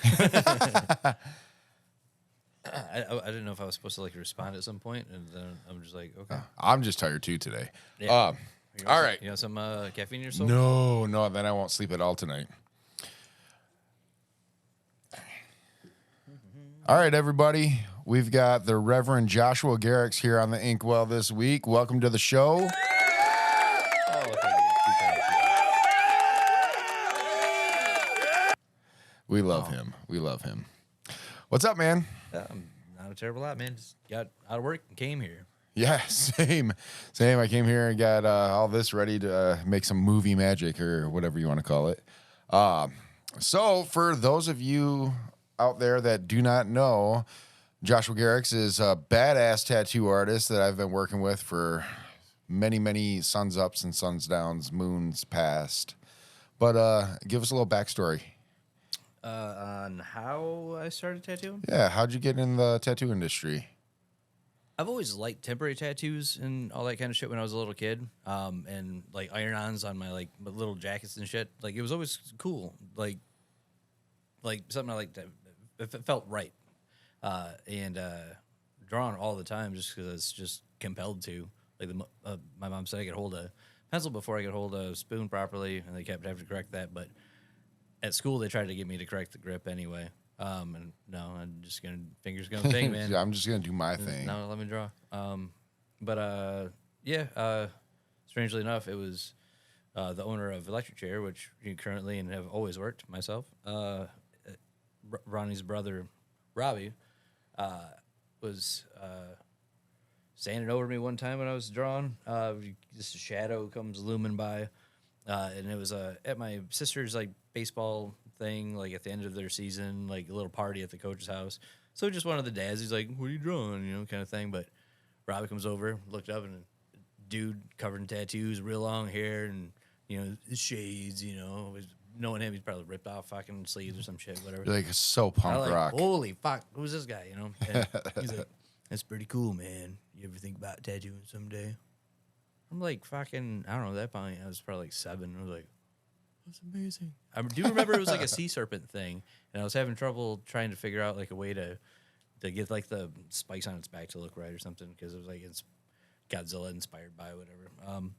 I didn't know if I was supposed to like respond at some point, and then I'm just like, okay. I'm just tired too today. Yeah. All right. You know some caffeine in your soul? No, then I won't sleep at all tonight. All right, everybody. We've got the Reverend Joshua Gerics here on the Inkwell this week. Welcome to the show. Oh, thank you. We love him. We love him. What's up, man? I'm not a terrible lot, man. Just got out of work and came here. Yeah, same. I came here and got all this ready to make some movie magic or whatever you want to call it. So for those of you out there that do not know, Joshua Gerics is a badass tattoo artist that I've been working with for many, many suns ups and suns downs, moons past. But give us a little backstory. On how I started tattooing? Yeah, how'd you get in the tattoo industry? I've always liked temporary tattoos and all that kind of shit when I was a little kid. And like iron-ons on my like my little jackets and shit. Like it was always cool. Like something I liked. If it felt right. And drawing all the time just because it's just compelled to. Like my mom said I could hold a pencil before I could hold a spoon properly, and they kept having to correct that. But at school, they tried to get me to correct the grip anyway. And no, I'm just fingers gonna thing, man. Yeah, I'm just gonna do my thing. No, let me draw. Strangely enough, it was the owner of Electric Chair, which you currently and have always worked myself. Ronnie's brother, Robbie, was standing over me one time when I was drawing. Just a shadow comes looming by, and it was at my sister's like baseball thing, like at the end of their season, like a little party at the coach's house. So just one of the dads, he's like, "What are you drawing?" You know, kind of thing. But Robbie comes over, looked up, and a dude covered in tattoos, real long hair, and you know, shades. You know, knowing him, he's probably ripped off fucking sleeves or some shit, whatever. You're like so punk rock. Holy fuck, who's this guy? You know, and he's like, "That's pretty cool, man. You ever think about tattooing someday?" I'm like, fucking, I don't know. At that point, I was probably like 7. I was like, that's amazing. I do remember it was like a sea serpent thing, and I was having trouble trying to figure out like a way to get like the spikes on its back to look right or something, because it was like it's Godzilla inspired by whatever. And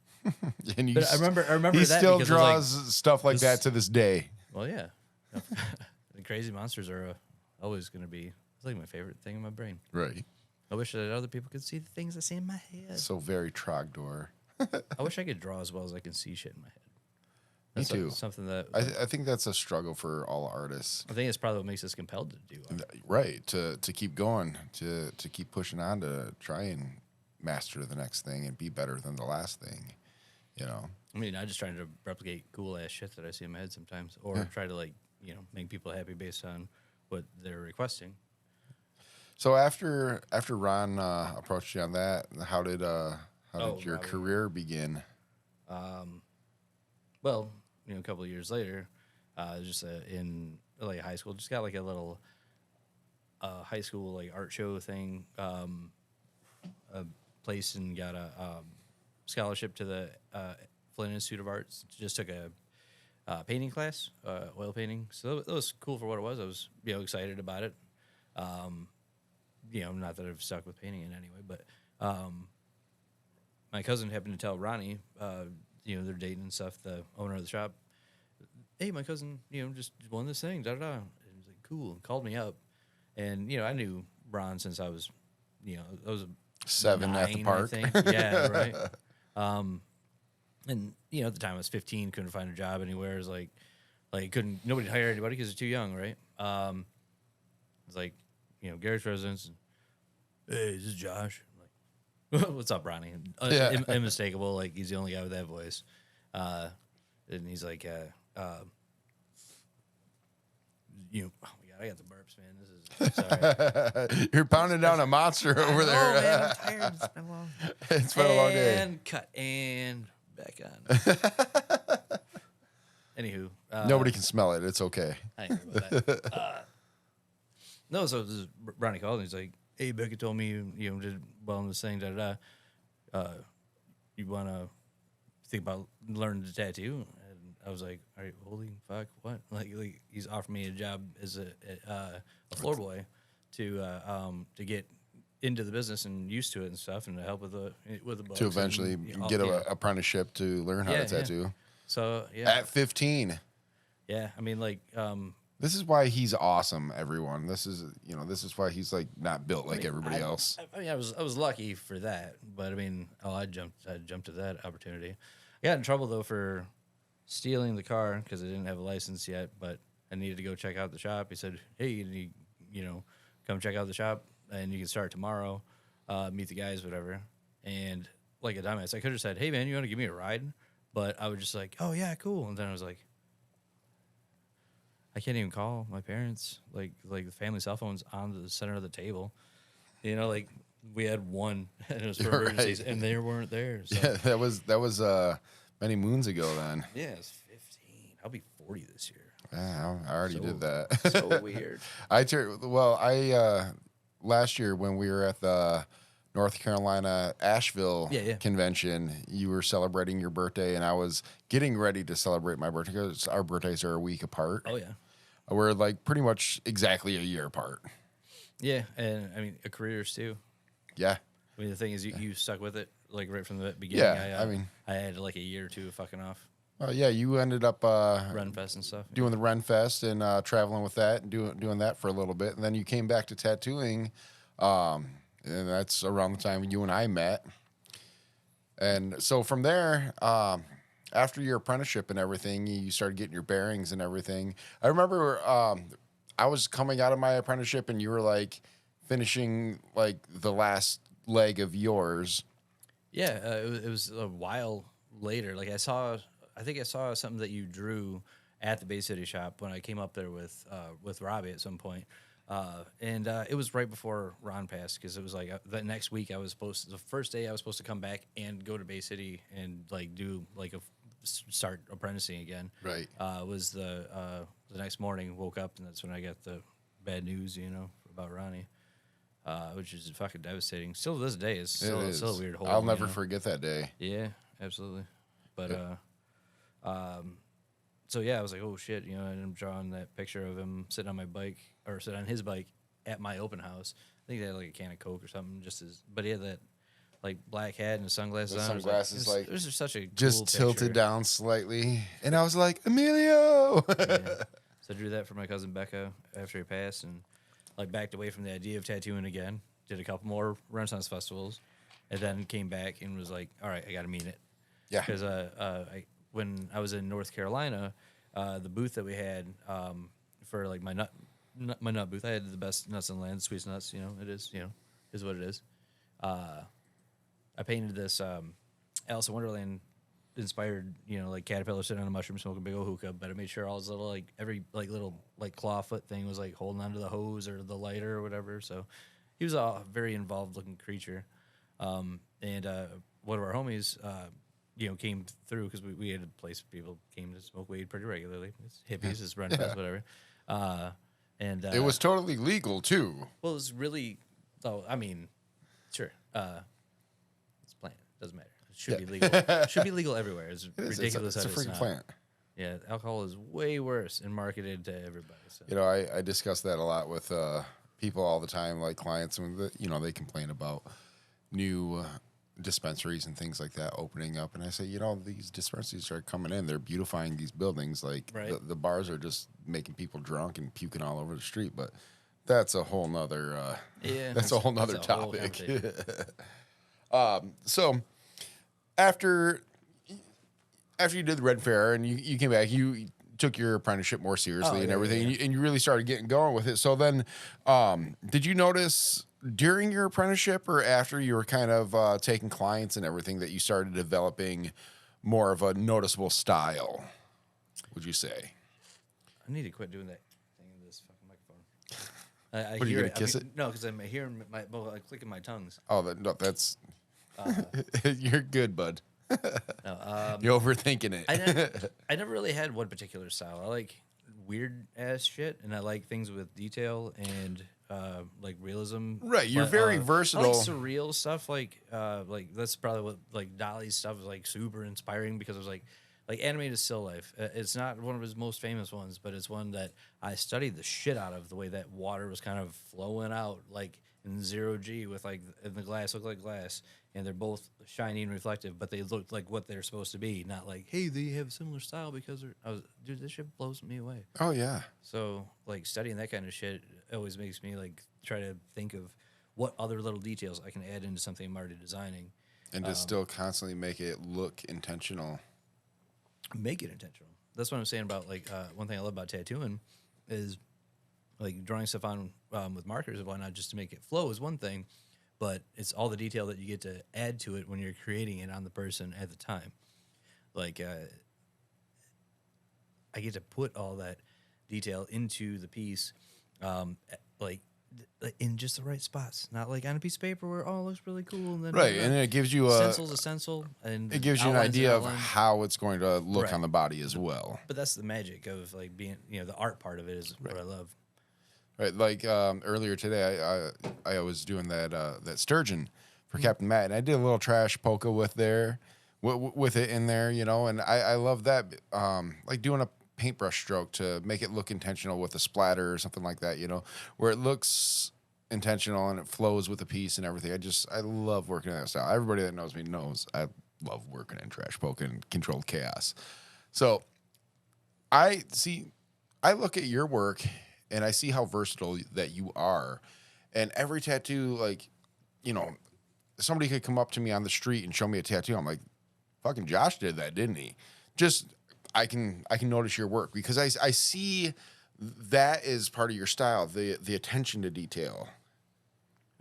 but I remember he that still because draws like, stuff like that to this day. Well, yeah, the crazy monsters are always going to be. It's like my favorite thing in my brain. Right. I wish that other people could see the things I see in my head. So very Trogdor. I wish I could draw as well as I can see shit in my head. That's Me too. Something that I think that's a struggle for all artists. I think it's probably what makes us compelled to do. Right. To keep going, to keep pushing on, to try and master the next thing and be better than the last thing. You know. I mean, I'm just trying to replicate cool ass shit that I see in my head sometimes, or try to like make people happy based on what they're requesting. So after Ron approached you on that, how did your career begin? Well, a couple of years later, just in like high school, just got like a little high school like art show thing, a place, and got a scholarship to the Flint Institute of Arts. Just took a painting class, oil painting. So that was cool for what it was. I was excited about it. Not that I've stuck with painting in any way, but my cousin happened to tell Ronnie, they're dating and stuff, the owner of the shop, hey, my cousin, just won this thing, da-da-da. And he was like, cool, and called me up. And, I knew Ron since I was, I was 7 9, at the park. I think. Yeah, right. And, at the time I was 15, couldn't find a job anywhere. It was like nobody hire anybody because they're too young, right? It's like, Gary's residence. And, hey, this is Josh. I'm like, what's up, Ronnie? Unmistakable. Like, he's the only guy with that voice. And he's like, oh my God, I got the burps, man. This is sorry. You're pounding down a monster over there. Oh, man, I'm tired. It's been long. It's been a long day. And cut and back on. Anywho, nobody can smell it. It's okay. I ain't worried about that. No, so this is Ronnie called and he's like, hey, Becky told me you did well in this thing, da-da-da. You want to think about learning to tattoo? And I was like, all right, holy fuck, what? Like he's offered me a job as a floor boy to get into the business and used to it and stuff, and to help with the books To eventually get an apprenticeship to learn how to tattoo. So At 15. Yeah, I mean, like, This is why he's awesome, everyone. This is why he's like not built like everybody else. I mean, I was lucky for that, but I mean, I jumped to that opportunity. I got in trouble though for stealing the car because I didn't have a license yet, but I needed to go check out the shop. He said, "Hey, you know, come check out the shop, and you can start tomorrow. Meet the guys, whatever." And like a dumbass, I could have said, "Hey, man, you want to give me a ride?" But I was just like, "Oh yeah, cool." And then I was like, I can't even call my parents. Like the family cell phone's on the center of the table. You know, like we had one, and it was for emergencies, and they weren't there. So. Yeah, that was many moons ago then. Yeah, it's 15. I'll be 40 this year. Yeah, I already did that. So weird. I last year when we were at the North Carolina Asheville convention, you were celebrating your birthday, and I was getting ready to celebrate my birthday because our birthdays are a week apart. Oh yeah. We're like pretty much exactly a year apart. Yeah, and I mean, careers too. Yeah. I mean, the thing is, you stuck with it like right from the beginning. Yeah, I had like a year or two of fucking off. Yeah, you ended up Renfest and stuff. Doing the Renfest and traveling with that and doing that for a little bit, and then you came back to tattooing, and that's around the time you and I met. And so from there, after your apprenticeship and everything, you started getting your bearings and everything. I remember I was coming out of my apprenticeship, and you were like finishing like the last leg of yours. Yeah, it was a while later. Like I think I saw something that you drew at the Bay City shop when I came up there with Robbie at some point. And it was right before Ron passed because it was like the next week the first day I was supposed to come back and go to Bay City and like do like start apprenticing again. Right. Was the next morning, woke up, and that's when I got the bad news, about Ronnie. Which is fucking devastating. Still to this day, it's still a weird hole. I'll never forget that day. Yeah, absolutely. But so yeah, I was like, oh shit, and I'm drawing that picture of him sitting on my bike or sitting on his bike at my open house. I think they had like a can of Coke or something, but he had that like black hat and sunglasses on. Sunglasses, it was just such a just cool tilted picture. down slightly, and I was like, Emilio. Yeah. So I drew that for my cousin Becca after he passed, and like backed away from the idea of tattooing again. Did a couple more Renaissance festivals, and then came back and was like, all right, I got to mean it. Yeah. Because when I was in North Carolina, the booth that we had for like my nut booth, I had the best nuts in the land, sweet nuts. It is what it is. I painted this Alice in Wonderland inspired, like caterpillar sitting on a mushroom smoking a big old hookah, but I made sure all his little every little claw foot thing was like holding onto the hose or the lighter or whatever. So he was a very involved looking creature. And one of our homies, came through because we had a place where people came to smoke weed pretty regularly. It's hippies, it's run fest, whatever. And it was totally legal too. Well, it was really. Oh, I mean, sure. It's plant. Doesn't matter. It should be legal. It should be legal everywhere. It's ridiculous. It's a freaking plant. Yeah, alcohol is way worse and marketed to everybody. So. I discuss that a lot with people all the time, like clients, and they complain about new dispensaries and things like that opening up, and I say, these dispensaries are coming in, they're beautifying these buildings, like right. the bars are just making people drunk and puking all over the street, but that's a whole nother that's a whole nother topic. So after you did the Red Fair and you came back, you took your apprenticeship more seriously and everything, and you really started getting going with it. So then did you notice during your apprenticeship or after you were kind of taking clients and everything that you started developing more of a noticeable style, would you say? I need to quit doing that thing in this fucking microphone. What, are you going to kiss it? No, because I'm hearing I'm clicking my tongues. Oh, that's... You're good, bud. No, you're overthinking it. I never really had one particular style. I like weird ass shit, and I like things with detail and like realism. Right, you're very versatile. I like surreal stuff. Like that's probably what like Dolly's stuff is like super inspiring because it was like like animated still life. It's not one of his most famous ones, but it's one that I studied the shit out of. The way that water was kind of flowing out, like in 0G, with like and the glass looked like glass, and they're both shiny and reflective, but they looked like what they're supposed to be, not like, hey, they have similar style because dude, this shit blows me away. Oh yeah. So like studying that kind of shit always makes me like try to think of what other little details I can add into something I'm already designing. And to still constantly make it look intentional. Make it intentional. That's what I'm saying about like one thing I love about tattooing is like drawing stuff on with markers and whatnot just to make it flow is one thing, but it's all the detail that you get to add to it when you're creating it on the person at the time. Like I get to put all that detail into the piece, like in just the right spots, not like on a piece of paper where it looks really cool and then Right, and it gives you a stencil's a stencil, and it gives you an outline's idea of outline. how it's going to look Right. on the body as well. But that's the magic of like being, the art part of it is what I love. Right, like earlier today, I was doing that sturgeon for Captain Matt, and I did a little trash polka with it in there, and I love that, like doing a paintbrush stroke to make it look intentional with a splatter or something like that, where it looks intentional and it flows with the piece and everything. I love working in that style. Everybody that knows me knows I love working in trash polka and controlled chaos. So I look at your work and I see how versatile that you are. And every tattoo, like, somebody could come up to me on the street and show me a tattoo. I'm like, fucking Josh did that, didn't he? Just, I can notice your work because I see that is part of your style, the attention to detail.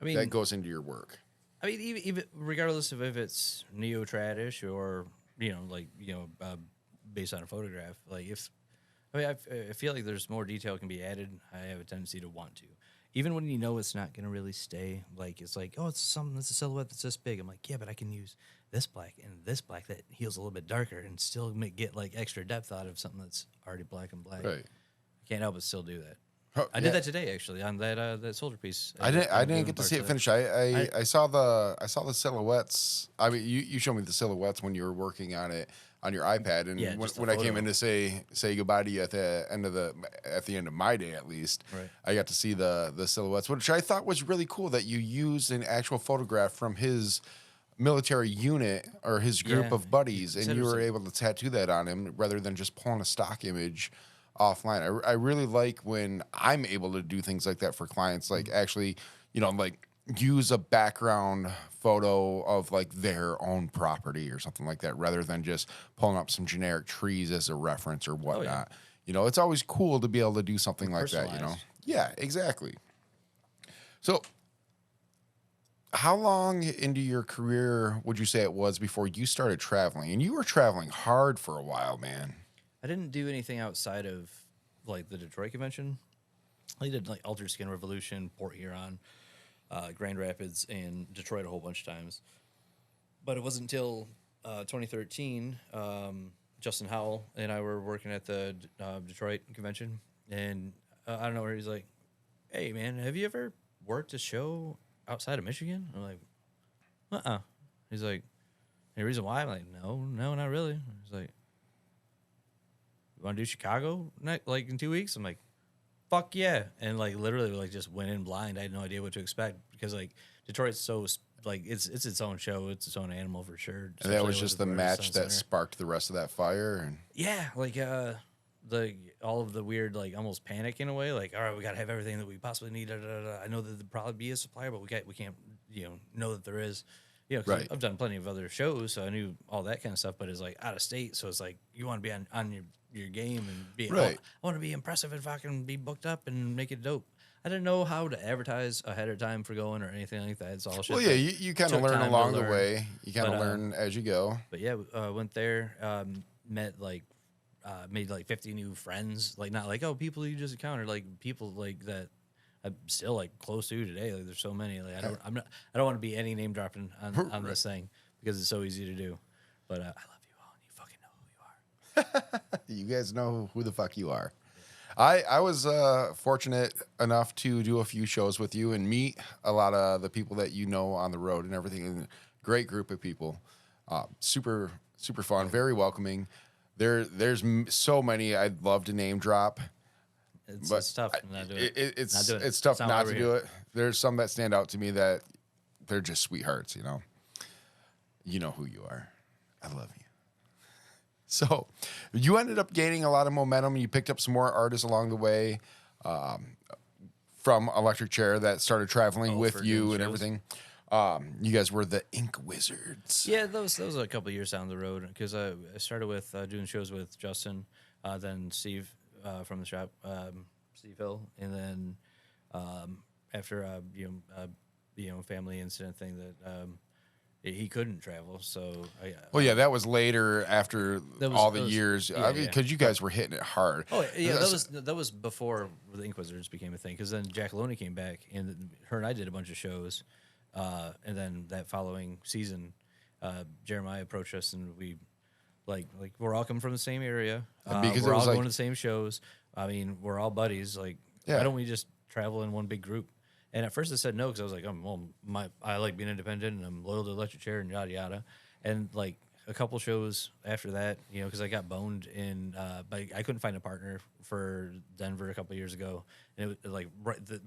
I mean, that goes into your work. I mean, even regardless of if it's neo-tradish or based on a photograph, like I feel like there's more detail can be added. I have a tendency to want to, even when it's not going to really stay. Like it's like, oh, it's something that's a silhouette that's this big. I'm like, yeah, but I can use this black and this black that heals a little bit darker and still get like extra depth out of something that's already black and black. Right. I can't help but still do that. Oh, I did that today actually on that soldier piece. I didn't get to see it finished. I saw the silhouettes. I mean, you showed me the silhouettes when you were working on it on your iPad, and Yeah, when I came in to say goodbye to you at the end of my day at least, Right. I got to see the silhouettes, which I thought was really cool that you used an actual photograph from his military unit or his group Yeah. of buddies, and Said it you was were like- able to tattoo that on him rather than just pulling a stock image offline. I really like when I'm able to do things like that for clients, like actually, like use a background photo of like their own property or something like that, rather than just pulling up some generic trees as a reference or whatnot. It's always cool to be able to do something like that, Personalized. Yeah, exactly. So how long into your career would you say it was before you started traveling? And you were traveling hard for a while, man. I didn't do anything outside of like the Detroit convention. I did like Altered Skin Revolution, Port Huron, Grand Rapids, and Detroit a whole bunch of times. But it wasn't until 2013, Justin Howell and I were working at the Detroit convention, and I don't know where he's like, "Hey man, have you ever worked a show outside of Michigan?" I'm like, He's like, "Any reason why?" I'm like, "No, not really." He's like, "You want to do Chicago like in 2 weeks?" I'm like, "Fuck yeah!" And like literally like just went in blind. I had no idea what to expect because like Detroit's so like it's its own show, it's its own animal for sure. And that was Especially just the with match Renaissance that Center. sparked the rest of that fire. And Yeah, like all of the weird like almost panic in a way. Like, all right, we gotta have everything that we possibly need. Da, da, da, da. I know that there'd probably be a supplier, but we can't know that there is. 'Cause Right. I've done plenty of other shows, so I knew all that kind of stuff. But it's like out of state, so it's like you want to be on your game and be Right. I want to be impressive and fucking be booked up and make it dope. I didn't know how to advertise ahead of time for going or anything like that. It's all shit. well, yeah, that you kind of took learn time to along the learn. way. You kind of But, learn as you go. But yeah, went there, met like, made like 50 new friends. Like not like people you just encountered, like people like that I'm still like close to today. Like there's so many. Like I don't want to be any name dropping on this thing because it's so easy to do. But I love you all, and you fucking know who you are. You guys know who the fuck you are. I was fortunate enough to do a few shows with you and meet a lot of the people that you know on the road and everything. And great group of people, super fun, very welcoming. There's so many I'd love to name drop. But It's tough not doing it. It's tough not to do it. There's some that stand out to me that they're just sweethearts, you know. You know who you are. I love you. So you ended up gaining a lot of momentum. You picked up some more artists along the way from Electric Chair that started traveling with you and everything. You guys were the Ink Wizards. Yeah, that was a couple of years down the road because I started with doing shows with Justin, then Steve from the shop, Steve Hill, and then after family incident thing that he couldn't travel, so that was later after all the years. Yeah, because you guys were hitting it hard. Oh yeah, that was before the Ink Wizards became a thing. Because then Jack Loney came back, and her and I did a bunch of shows, and then that following season, Jeremiah approached us, and we like we're all coming from the same area. Because we're all going to the same shows. I mean, we're all buddies. Like, why don't we just travel in one big group? And at first I said no because I was like, I like being independent and I'm loyal to Electric Chair and yada yada. And like a couple shows after that, because I got boned in, but I couldn't find a partner for Denver a couple years ago, and it was like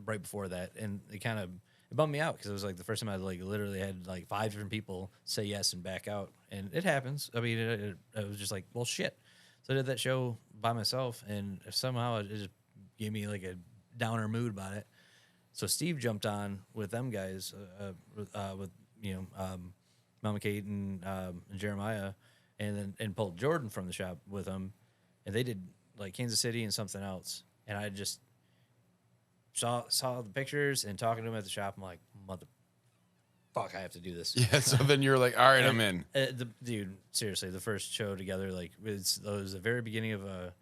right before that, and it bummed me out because it was like the first time I like literally had like 5 different people say yes and back out, and it happens. I mean, it was just like, well, shit. So I did that show by myself, and somehow it just gave me like a downer mood about it. So Steve jumped on with them guys, with Mama Kate and Jeremiah, and pulled Jordan from the shop with them, and they did like Kansas City and something else. And I just saw the pictures and talking to them at the shop. I'm like, fuck, I have to do this. Yeah. So then you're like, all right, I'm in. Dude, seriously, the first show together, like it was the very beginning of a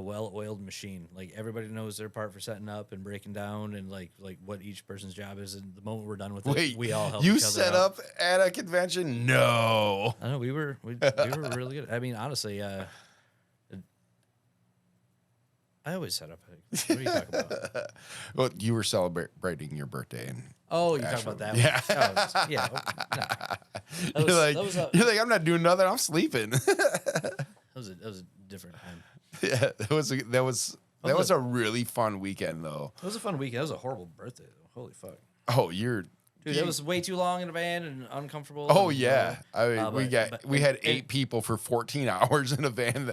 well-oiled machine. Like everybody knows their part for setting up and breaking down, and like what each person's job is. And the moment we're done with it, we all help each other. You set up at a convention? No, I know we were really good. I mean, honestly, I always set up. What are you talking about? Well, you were celebrating your birthday, and you talking about that? Yeah, one. You're like, I'm not doing nothing. I'm sleeping. That was a different time. Yeah, that was a really fun weekend though. It was a fun weekend. It was a horrible birthday though. Holy fuck. Oh, dude, it was way too long in a van and uncomfortable. Oh yeah, I mean, we had 8 people for 14 hours in a van.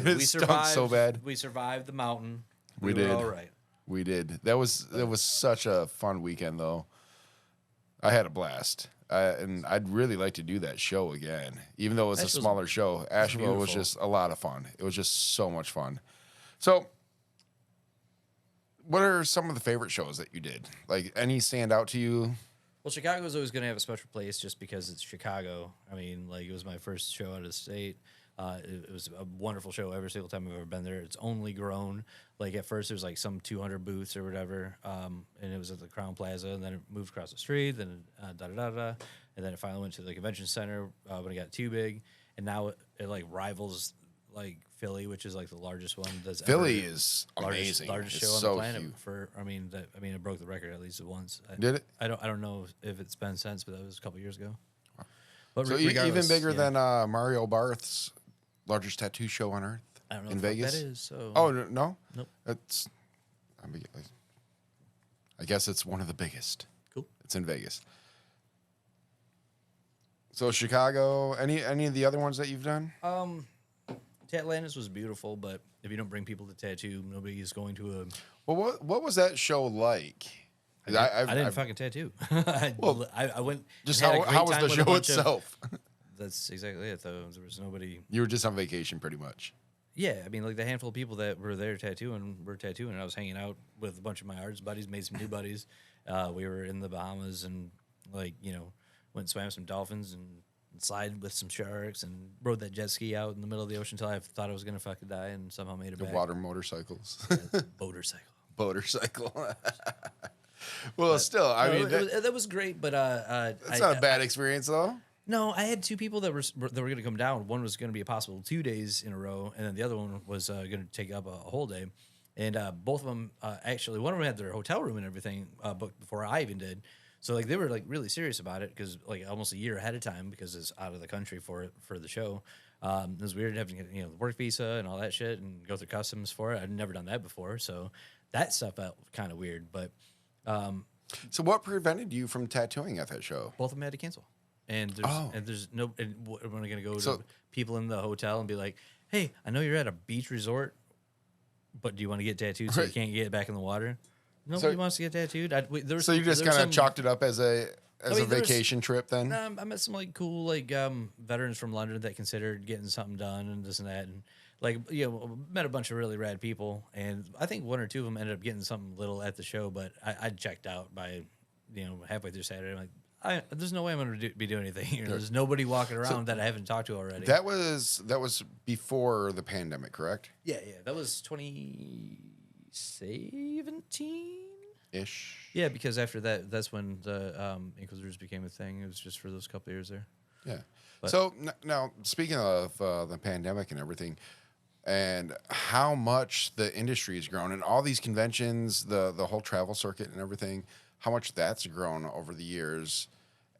We survived so bad. We survived the mountain. We did. Were all right. We did. That was such a fun weekend though. I had a blast. And I'd really like to do that show again, even though it was a smaller show. Asheville was just a lot of fun. It was just so much fun. So, what are some of the favorite shows that you did? Like, any stand out to you? Well, Chicago was always going to have a special place just because it's Chicago. I mean, like, it was my first show out of the state. It was a wonderful show every single time I've ever been there. It's only grown. Like, at first, there was like some 200 booths or whatever, and it was at the Crown Plaza, and then it moved across the street, then and then it finally went to the convention center when it got too big, and now it like rivals like Philly, which is like the largest one. Philly is amazing. Largest show on the planet. Huge. It broke the record at least once. Did it? I don't know if it's been since, but that was a couple years ago. But so even bigger than Mario Barth's largest tattoo show on earth. I don't know in what Vegas. That is. So. Oh no, nope. I guess it's one of the biggest. Cool. It's in Vegas. So Chicago. Any of the other ones that you've done? Tatlantis was beautiful, but if you don't bring people to tattoo, nobody is going to a. Well, what was that show like? I didn't fucking tattoo. I went. Just how was the show itself? That's exactly it. Though there was nobody. You were just on vacation, pretty much. Yeah, I mean, like the handful of people that were there tattooing were tattooing, and I was hanging out with a bunch of my artist buddies, made some new buddies. We were in the Bahamas and went and swam some dolphins and slide with some sharks and rode that jet ski out in the middle of the ocean until I thought I was gonna fucking die and somehow made it back. Water motorcycles. Motorcycle. Well, still, I mean, that was great, but it's not a bad experience though. No, I had 2 people that were going to come down. One was going to be a possible 2 days in a row, and then the other one was going to take up a whole day. And both of them, actually, one of them had their hotel room and everything booked before I even did. So like they were like really serious about it because like almost a year ahead of time because it's out of the country for the show. It was weird having to get, the work visa and all that shit and go through customs for it. I'd never done that before, so that stuff felt kind of weird. But So what prevented you from tattooing at that show? both of them had to cancel. And there's no. And when are gonna go So- to people in the hotel and be like, "Hey, I know you're at a beach resort, but do you want to get tattooed so you Right. can't get back in the water?" Nobody wants to get tattooed. So you just kind of chalked it up as a there was- vacation trip then? I met some like cool like veterans from London that considered getting something done and this and that, and like met a bunch of really rad people, and I think one or two of them ended up getting something little at the show, but I checked out by halfway through Saturday. I'm like, there's no way I'm going to be doing anything here. There's nobody walking around that I haven't talked to already. That was before the pandemic, correct? Yeah, that was 2017. Ish. Yeah, because after that's when the Inquisitors became a thing. It was just for those couple of years there. Yeah. But- So now, speaking of the pandemic and everything, and how much the industry has grown, and all these conventions, the whole travel circuit and everything, how much that's grown over the years,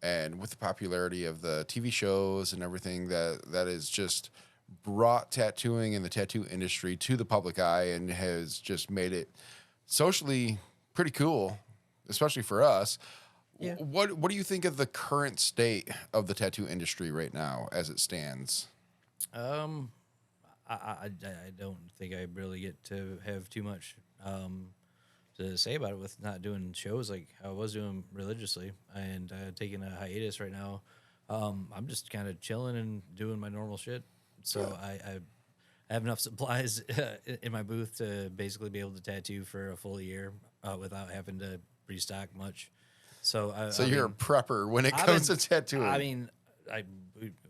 and with the popularity of the TV shows and everything that has just brought tattooing and the tattoo industry to the public eye and has just made it socially pretty cool, especially for us. Yeah. What do you think of the current state of the tattoo industry right now as it stands? I don't think I really get to have too much to say about it with not doing shows like I was doing religiously and taking a hiatus right now. I'm just kind of chilling and doing my normal shit. So I have enough supplies in my booth to basically be able to tattoo for a full year without having to restock much. So You're a prepper when it comes to tattooing. I mean,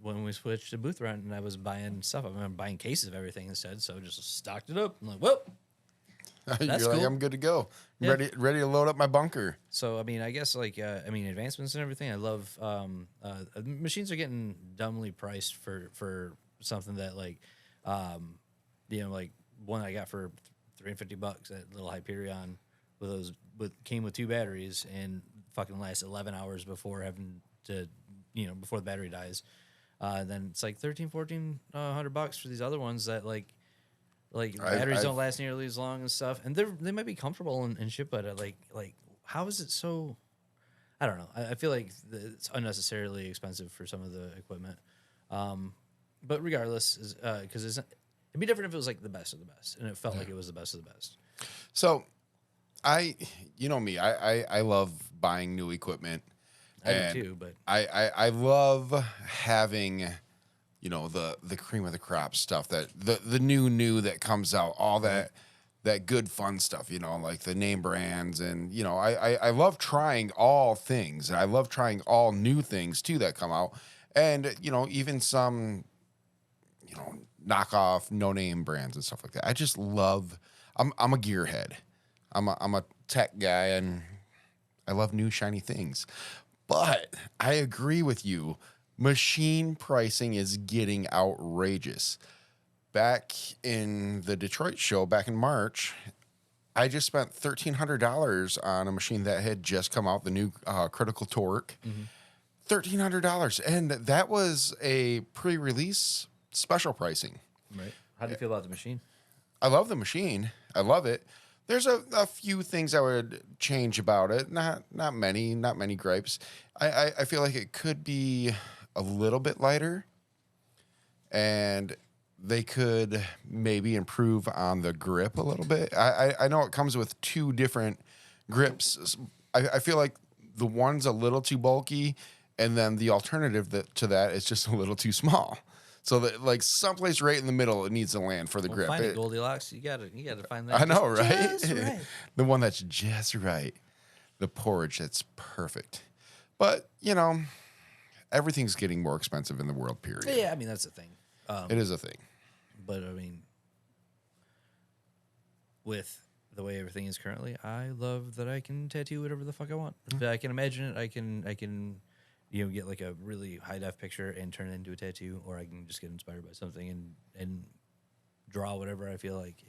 when we switched to booth rent and I was buying stuff, I remember buying cases of everything instead. So I just stocked it up. I'm like, well, You're like, cool. I'm good to go. I'm Yeah. ready to load up my bunker. so I mean, I guess like advancements and everything. I love machines are getting dumbly priced for something that like like one I got for $350 at Little Hyperion came with 2 batteries and fucking lasts 11 hours before having to before the battery dies. Then it's like $1,400 for these other ones that like batteries don't last nearly as long and stuff, and they might be comfortable and shit, but like how is it so? I don't know. I feel like it's unnecessarily expensive for some of the equipment. But regardless, because it'd be different if it was like the best of the best, and it felt like it was the best of the best. So, me, I love buying new equipment. I do too, but I love having, the cream of the crop stuff, that the new that comes out, all that good fun stuff, like the name brands, and I love trying all things, and I love trying all new things too that come out, and even some knockoff no name brands and stuff like that. I just love. I'm a gearhead. I'm a tech guy, and I love new shiny things. But I agree with you. Machine pricing is getting outrageous. Back in the Detroit show, back in March, I just spent $1,300 on a machine that had just come out, the new Critical Torque. $1,300. And that was a pre-release special pricing. right. How do you feel about the machine? I love the machine. I love it. There's a few things I would change about it. Not many gripes. I feel like it could be a little bit lighter, and they could maybe improve on the grip a little bit. I know it comes with 2 different grips. I feel like the one's a little too bulky, and then the alternative to that is just a little too small. So that like someplace right in the middle, it needs to land for the grip. Find it, Goldilocks. You gotta find that. I know, right? Just right. The one that's just right. The porridge that's perfect. But, everything's getting more expensive in the world, period. Yeah, I mean that's the thing. It is a thing. But I mean, with the way everything is currently, I love that I can tattoo whatever the fuck I want. If I can imagine it, I can get like a really high def picture and turn it into a tattoo, or I can just get inspired by something and draw whatever I feel like.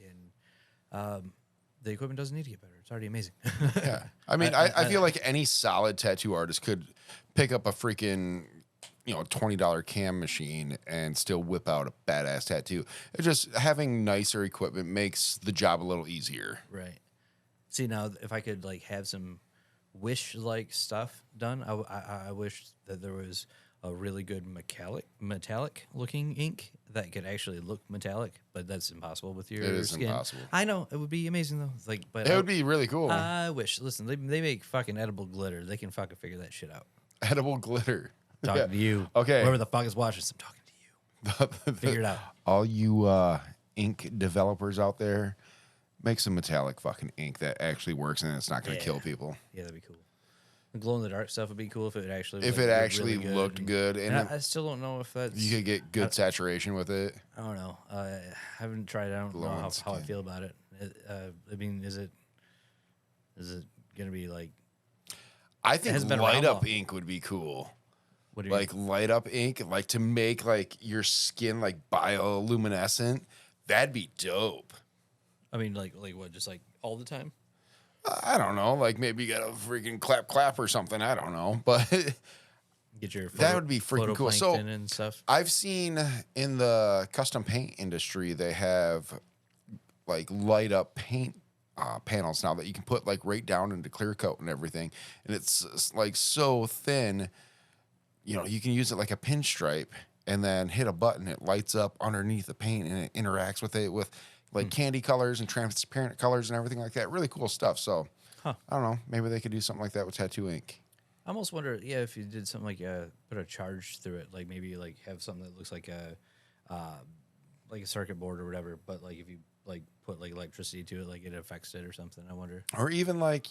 And the equipment doesn't need to get better. It's already amazing. Yeah. I mean, I feel like any solid tattoo artist could pick up a freaking, $20 cam machine and still whip out a badass tattoo. It's just having nicer equipment makes the job a little easier. Right. See, now, if I could, like, have some Wish-like stuff done, I wish that there was a really good metallic-looking ink that could actually look metallic, but that's impossible with your It is skin. impossible. I know. It would be amazing, though. Like, but It would be really cool. I wish. Listen, they make fucking edible glitter. They can fucking figure that shit out. Edible glitter. Talking to you. Okay. Whoever the fuck is watching this, I'm talking to you. Figure it out. All you ink developers out there, make some metallic fucking ink that actually works and it's not going to kill people. Yeah, that'd be cool. The glow in the dark stuff would be cool if it actually looked good. And I still don't know if that's you could get good saturation with it. I don't know. I haven't tried it. I don't know how I feel about it. I mean, is it gonna be like? I think light up ink would be cool. What do you like mean? light up ink, like to make like your skin like bioluminescent. That'd be dope. I mean, like what? Just like all the time? I don't know. Like maybe you got a freaking clap or something. I don't know, but Get your that would be freaking cool. So and stuff. I've seen in the custom paint industry they have like light up paint panels now that you can put like right down into clear coat and everything, and it's like so thin. You can use it like a pinstripe and then hit a button. It lights up underneath the paint and it interacts with it with like candy colors and transparent colors and everything like that. Really cool stuff. So I don't know. Maybe they could do something like that with tattoo ink. I almost wonder, if you did something like put a charge through it, like maybe like have something that looks like a circuit board or whatever, but like if you like put like electricity to it, like it affects it or something. I wonder. Or even like,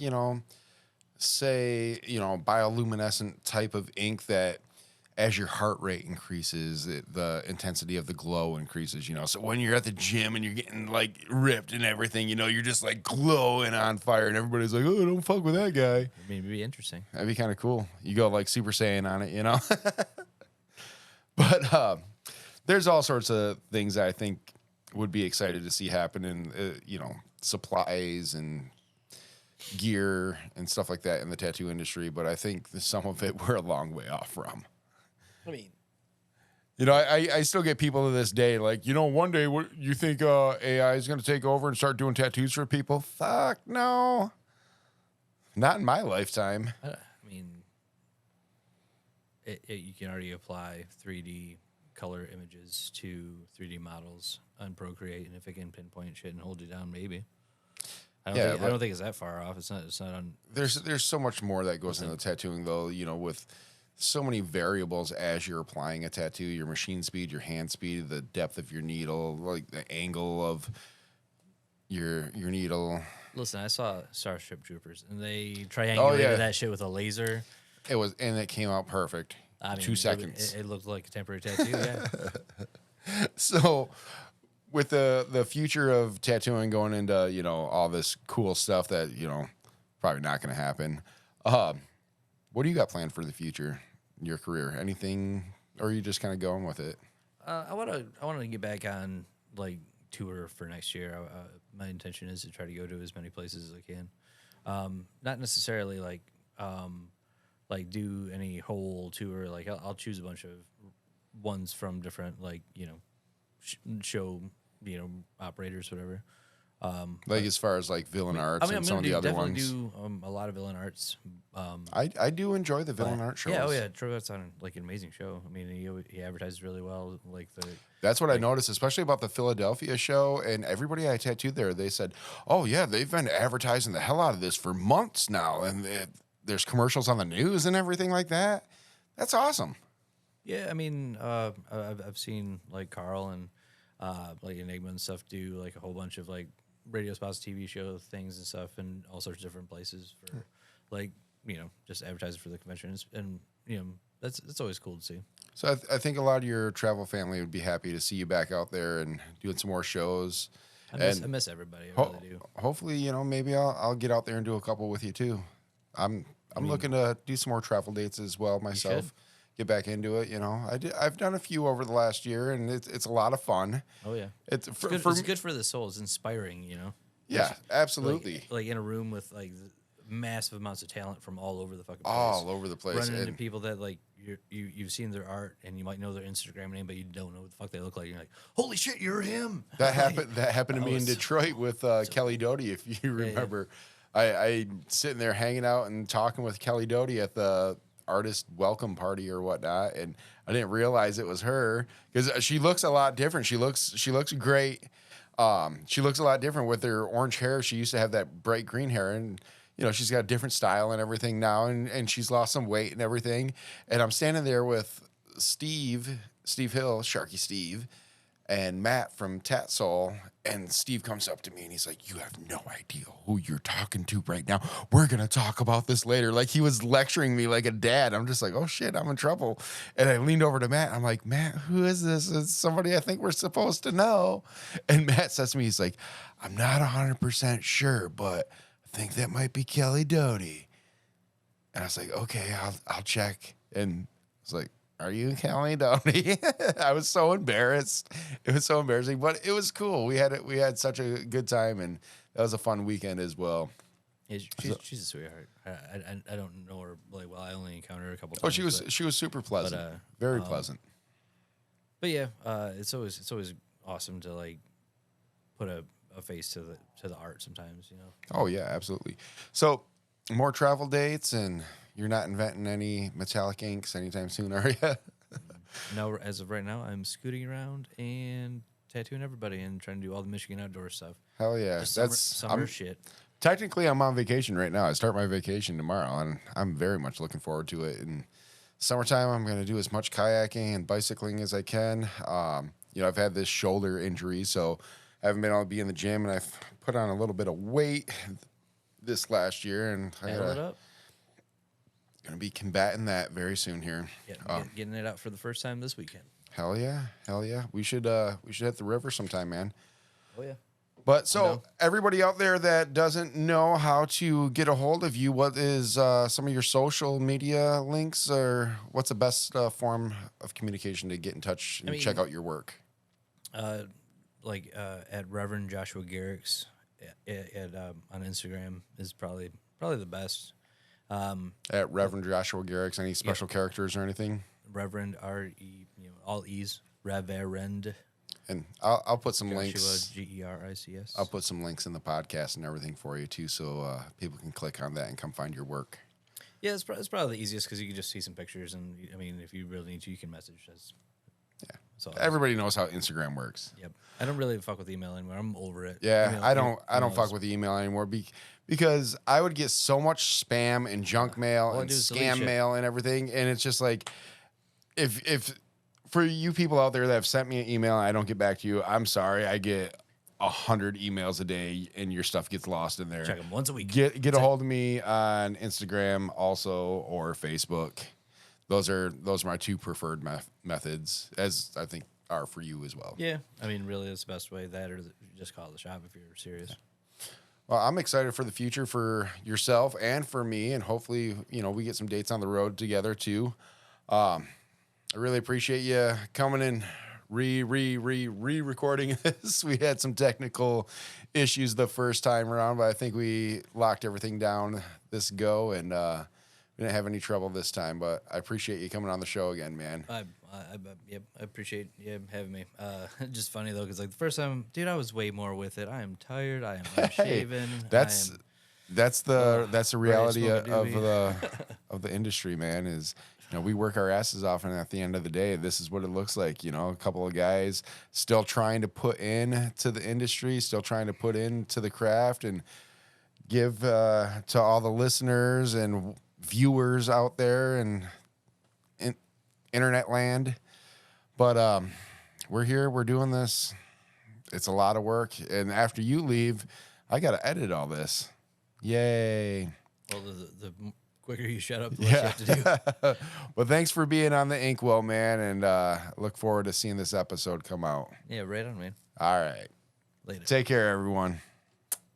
say, bioluminescent type of ink that as your heart rate increases, the intensity of the glow increases, So when you're at the gym and you're getting like ripped and everything, you're just like glowing on fire and everybody's like, oh, don't fuck with that guy. I mean, it'd be interesting. That'd be kind of cool. You go like Super Saiyan on it, But there's all sorts of things that I think would be excited to see happen in, supplies and gear and stuff like that in the tattoo industry. But I think some of it we're a long way off from. I mean, I still get people to this day like, one day you think AI is going to take over and start doing tattoos for people? Fuck no. Not in my lifetime. I mean, you can already apply 3D color images to 3D models on Procreate, and if it can pinpoint shit and hold you down, maybe. I don't think it's that far off. It's not on. There's so much more that goes into tattooing, though. With so many variables as you're applying a tattoo, your machine speed, your hand speed, the depth of your needle, like the angle of your needle. Listen, I saw Starship Troopers, and they triangulated that shit with a laser. It came out perfect. 2 seconds. It looked like a temporary tattoo, yeah. So, with the future of tattooing going into, all this cool stuff that, probably not going to happen, what do you got planned for the future, your career? Anything, or are you just kind of going with it? I want to get back on, like, tour for next year. My intention is to try to go to as many places as I can. Not necessarily, like do any whole tour. Like, I'll choose a bunch of ones from different, like, show, operators, whatever. As far as like villain arts and some of the other ones. Do a lot of villain arts. I do enjoy the villain art shows. Yeah, Trovat's on like an amazing show. I mean, he advertises really well. That's what I noticed, especially about the Philadelphia show. And everybody I tattooed there, they said, "Oh yeah, they've been advertising the hell out of this for months now, and there's commercials on the news and everything like that." That's awesome. Yeah, I mean, I've seen like Carl and like Enigma and stuff do like a whole bunch of like radio spots, TV show things and stuff, and all sorts of different places for like just advertising for the conventions, and that's always cool to see. So I think a lot of your travel family would be happy to see you back out there and doing some more shows. I miss everybody. I really do. Hopefully, maybe I'll get out there and do a couple with you too. I'm looking to do some more travel dates as well myself. Get back into it, I've done a few over the last year, and it's a lot of fun. Oh yeah, it's good for the soul. It's inspiring, Yeah, absolutely. Like in a room with like massive amounts of talent from all over the fucking place. All over the place. Running into And people that like you've seen their art and you might know their Instagram name, but you don't know what the fuck they look like. You're like, holy shit, you're him. that happened to me in Detroit with Kelly Doty, if you remember. I sitting there hanging out and talking with Kelly Doty at the artist welcome party or whatnot, and I didn't realize it was her because she looks a lot different. She looks great. She looks a lot different with her orange hair. She used to have that bright green hair, and she's got a different style and everything now, and she's lost some weight and everything. And I'm standing there with Steve Hill, Sharky Steve, and Matt from Tat Soul, and Steve comes up to me and he's like, "You have no idea who you're talking to right now. We're gonna talk about this later." Like he was lecturing me like a dad. I'm just like, "Oh shit, I'm in trouble." And I leaned over to Matt. I'm like, "Matt, who is this? It's somebody I think we're supposed to know." And Matt says to me, he's like, "I'm not 100% sure, but I think that might be Kelly Doty." And I was like, "Okay, I'll check." And I was like, "Are you Kelly Doty?" I was so embarrassed. It was so embarrassing, but it was cool. We had such a good time, and that was a fun weekend as well. Yeah, she's a sweetheart. I don't know her really well. I only encountered her a couple times. Oh, she was super pleasant, very pleasant. But yeah, it's always awesome to like put a face to the art sometimes. Oh yeah, absolutely. So more travel dates, and you're not inventing any metallic inks anytime soon, are you? No, as of right now, I'm scooting around and tattooing everybody and trying to do all the Michigan outdoor stuff. Hell yeah, Just summer shit. Technically, I'm on vacation right now. I start my vacation tomorrow, and I'm very much looking forward to it. And summertime, I'm going to do as much kayaking and bicycling as I can. I've had this shoulder injury, so I haven't been able to be in the gym, and I've put on a little bit of weight this last year, and I Battle it up. Gonna be combating that very soon here. Yeah, getting it out for the first time this weekend. Hell yeah. We should hit the river sometime, man. Oh yeah. But so everybody out there that doesn't know how to get a hold of you, what is some of your social media links, or what's the best form of communication to get in touch and check out your work? At Reverend Joshua Gerics on Instagram is probably the best. At Reverend Joshua Gerics, any special characters or anything? Reverend R-E, all E's, Reverend. And I'll put some Joshua, links. Gerics. I'll put some links in the podcast and everything for you too, so people can click on that and come find your work. Yeah, it's probably the easiest because you can just see some pictures, and I mean, if you really need to, you can message us. Yeah, so everybody knows how Instagram works. Yep, I don't really fuck with email anymore. I'm over it. Yeah, I don't fuck with email anymore because I would get so much spam and junk mail and scam mail and everything, and it's just like if for you people out there that have sent me an email and I don't get back to you, I'm sorry. I get 100 emails a day and your stuff gets lost in there. Check them once a week. Get a hold of me on Instagram also or Facebook. Those are my two preferred methods, as I think are for you as well. Yeah, I mean, really, that's the best way. That or just call the shop if you're serious. Well, I'm excited for the future for yourself and for me, and hopefully, we get some dates on the road together too. I really appreciate you coming and re-recording this. We had some technical issues the first time around, but I think we locked everything down this go, and we didn't have any trouble this time. But I appreciate you coming on the show again, man. I appreciate you having me. Just funny though, because like the first time, dude, I was way more with it. I am tired. I am unshaven. That's the reality of the industry, man. Is we work our asses off, and at the end of the day, this is what it looks like. A couple of guys still trying to put in to the industry, still trying to put into the craft, and give to all the listeners and viewers out there and in internet land. But we're here, we're doing this. It's a lot of work, and after you leave, I got to edit all this. Yay. Well, the quicker you shut up, the less you have to do. Well, thanks for being on the Inkwell, man, and look forward to seeing this episode come out. Yeah, right on, man. All right. Later. Take care, everyone.